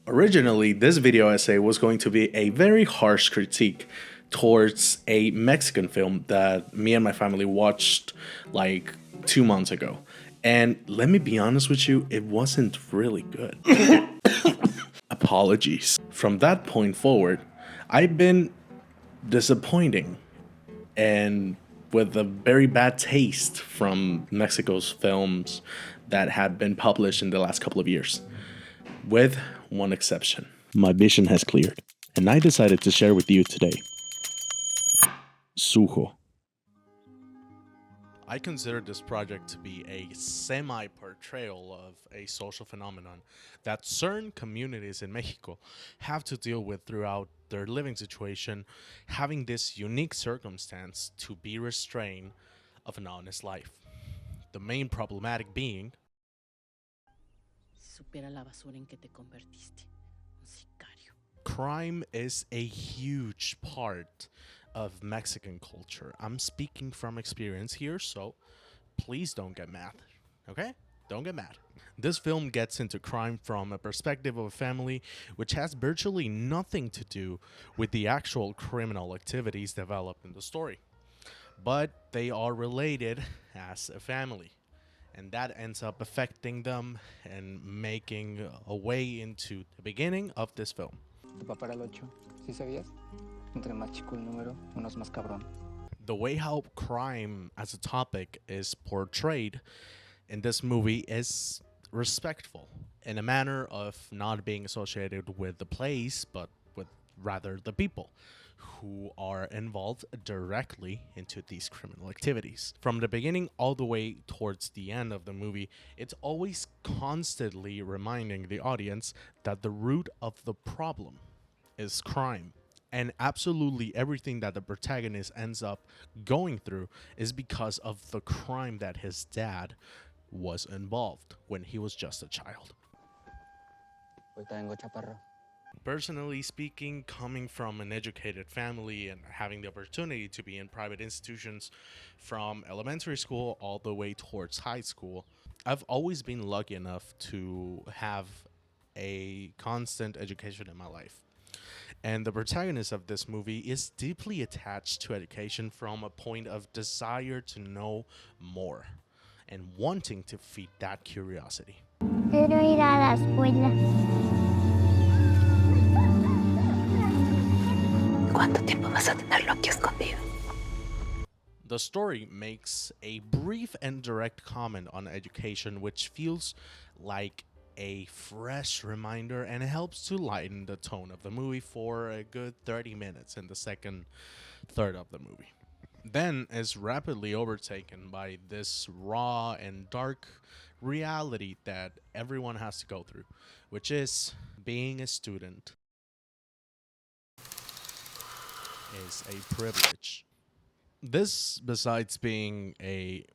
Originally, this video essay was going to be a very harsh critique towards a Mexican film that me and my family watched like 2 months ago. And let me be honest with you, it wasn't really good. Apologies. From that point forward, I've been disappointing and with a very bad taste from Mexico's films that have been published in the last couple of years, with one exception. My vision has cleared, and I decided to share with you today. Sujo. I consider this project to be a semi-portrayal of a social phenomenon that certain communities in Mexico have to deal with throughout their living situation, having this unique circumstance to be restrained of an honest life. The main problematic being Supera la basura en que te convertiste, un sicario. Crime is a huge part of Mexican culture. I'm speaking from experience here, so please don't get mad, okay? Don't get mad. This film gets into crime from a perspective of a family which has virtually nothing to do with the actual criminal activities developed in the story. But they are related as a family, and that ends up affecting them and making a way into the beginning of this film. Tu papá era el 8, ¿sí sabías? Entre más chico el número, uno es más cabrón. The way how crime as a topic is portrayed in this movie is respectful, in a manner of not being associated with the place, but with rather the people who are involved directly into these criminal activities. From the beginning all the way towards the end of the movie, it's always constantly reminding the audience that the root of the problem is crime. And absolutely everything that the protagonist ends up going through is because of the crime that his dad was involved when he was just a child. Ahorita vengo chaparro. Personally speaking, coming from an educated family and having the opportunity to be in private institutions from elementary school all the way towards high school, I've always been lucky enough to have a constant education in my life. And the protagonist of this movie is deeply attached to education from a point of desire to know more and wanting to feed that curiosity. Quiero ir a la escuela. ¿Cuánto tiempo vas a tenerlo aquí escondido? The story makes a brief and direct comment on education, which feels like a fresh reminder and helps to lighten the tone of the movie for a good 30 minutes in the second third of the movie. Then is rapidly overtaken by this raw and dark reality that everyone has to go through, which is being a student is a privilege. This, besides being a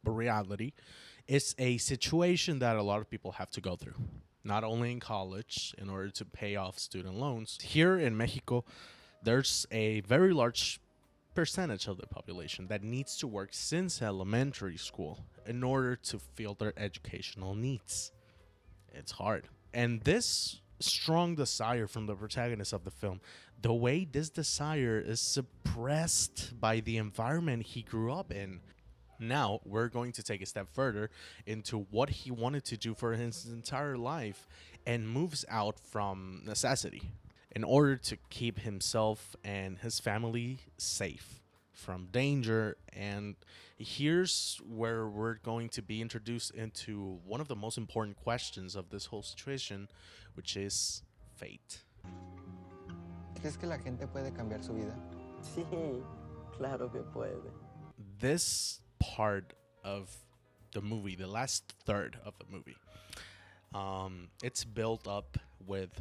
reality, it's a situation that a lot of people have to go through, not only in college in order to pay off student loans. Here in Mexico, there's a very large percentage of the population that needs to work since elementary school in order to fill their educational needs. It's hard. And this strong desire from the protagonist of the film, the way this desire is suppressed by the environment he grew up in. Now we're going to take a step further into what he wanted to do for his entire life and moves out from necessity in order to keep himself and his family safe from danger. And here's where we're going to be introduced into one of the most important questions of this whole situation, which is fate. ¿Crees que la gente puede cambiar su vida? Sí, claro que puede. This part of the movie, the last third of the movie, it's built up with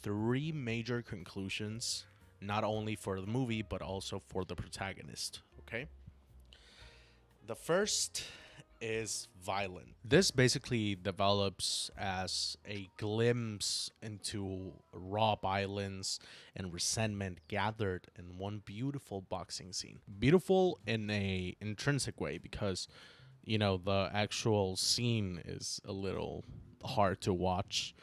three major conclusions, not only for the movie but also for the protagonist. Okay, the first is violent. This basically develops as a glimpse into raw violence and resentment gathered in one beautiful boxing scene. Beautiful in a intrinsic way because, you know, the actual scene is a little hard to watch,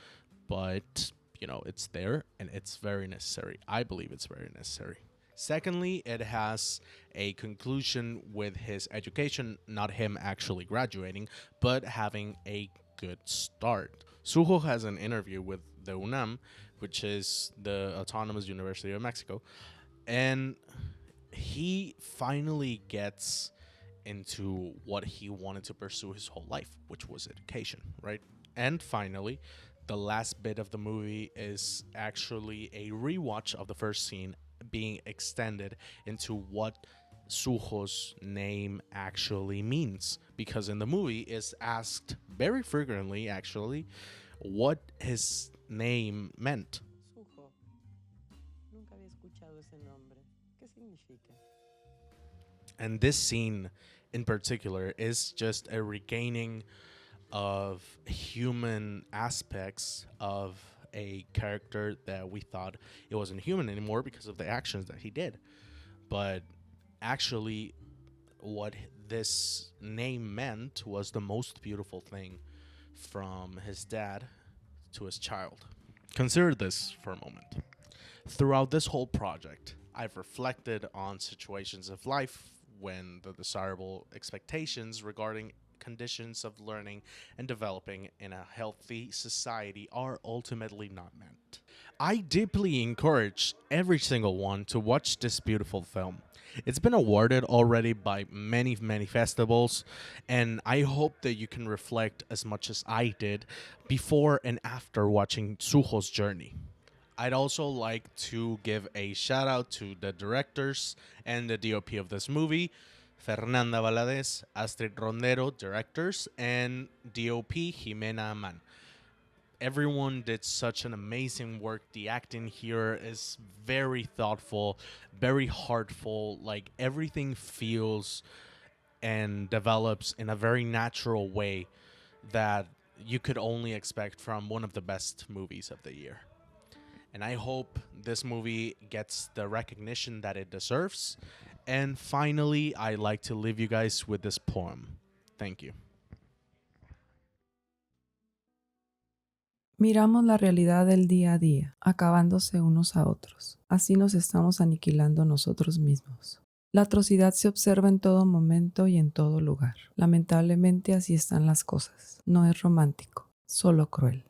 but it's there and it's very necessary. I believe it's very necessary. Secondly, it has a conclusion with his education, not him actually graduating, but having a good start. Sujo has an interview with the UNAM, which is the Autonomous University of Mexico, and he finally gets into what he wanted to pursue his whole life, which was education, right? And finally, the last bit of the movie is actually a rewatch of the first scene being extended into what Sujo's name actually means, because in the movie is asked very frequently actually what his name meant. Sujo. Nunca había escuchado ese nombre. ¿Qué significa? And this scene in particular is just a regaining of human aspects of a character that we thought it wasn't human anymore because of the actions that he did. But actually, what this name meant was the most beautiful thing from his dad to his child. Consider this for a moment. Throughout this whole project, I've reflected on situations of life when the desirable expectations regarding conditions of learning and developing in a healthy society are ultimately not met. I deeply encourage every single one to watch this beautiful film. It's been awarded already by many festivals, and I hope that you can reflect as much as I did before and after watching Sujo's journey. I'd also like to give a shout out to the directors and the DOP of this movie, Fernanda Valadez, Astrid Rondero, directors, and DOP Jimena Aman. Everyone did such an amazing work. The acting here is very thoughtful, very heartful. Like, everything feels and develops in a very natural way that you could only expect from one of the best movies of the year. And I hope this movie gets the recognition that it deserves. And finally, I'd like to leave you guys with this poem. Thank you. Miramos la realidad del día a día, acabándose unos a otros. Así nos estamos aniquilando nosotros mismos. La atrocidad se observa en todo momento y en todo lugar. Lamentablemente así están las cosas. No es romántico, solo cruel.